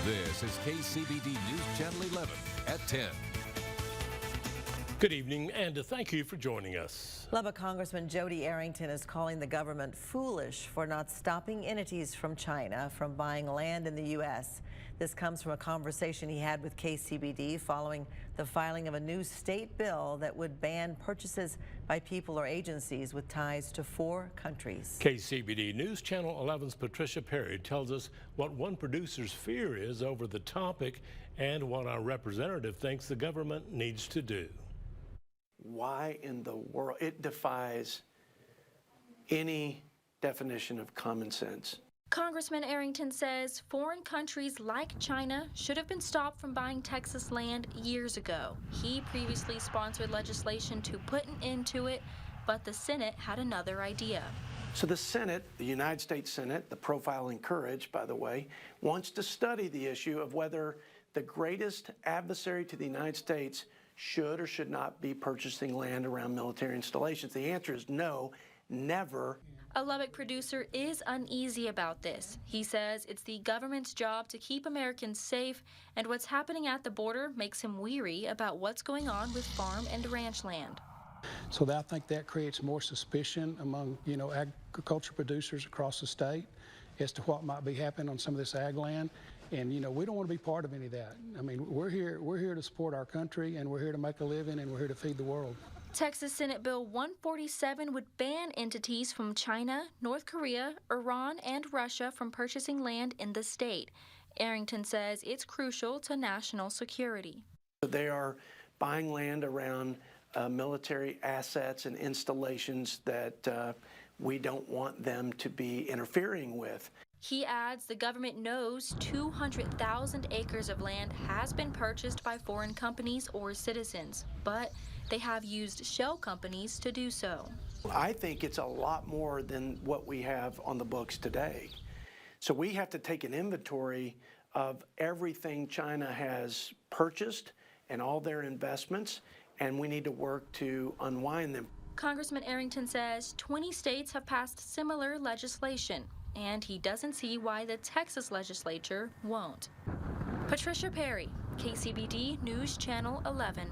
This is KCBD News Channel 11 at 10. Good evening, and thank you for joining us. Lubbock Congressman Jody Arrington is calling the government foolish for not stopping entities from China from buying land in the U.S. This comes from a conversation he had with KCBD following the filing of a new state bill that would ban purchases by people or agencies with ties to 4 countries. KCBD News Channel 11's Patricia Perry tells us what one producer's fear is over the topic and what our representative thinks the government needs to do. Why in the world? It defies any definition of common sense. Congressman Arrington says foreign countries like China should have been stopped from buying Texas land years ago. He previously sponsored legislation to put an end to it, but the Senate had another idea. So the Senate, the United States Senate, the Profiling Courage, by the way, wants to study the issue of whether the greatest adversary to the United States should or should not be purchasing land around military installations. The answer is no, never. A Lubbock producer is uneasy about this. He says it's the government's job to keep Americans safe, and what's happening at the border makes him weary about what's going on with farm and ranch land. So I think that creates more suspicion among, agriculture producers across the state as to what might be happening on some of this ag land. And, we don't want to be part of any of that. I mean, we're here to support our country, and we're here to make a living, and we're here to feed the world. Texas Senate Bill 147 would ban entities from China, North Korea, Iran, and Russia from purchasing land in the state. Arrington says it's crucial to national security. They are buying land around military assets and installations that we don't want them to be interfering with. He adds the government knows 200,000 acres of land has been purchased by foreign companies or citizens, but they have used shell companies to do so. I think it's a lot more than what we have on the books today. So we have to take an inventory of everything China has purchased and all their investments, and we need to work to unwind them. Congressman Arrington says 20 states have passed similar legislation, and he doesn't see why the Texas legislature won't. Patricia Perry, KCBD News Channel 11.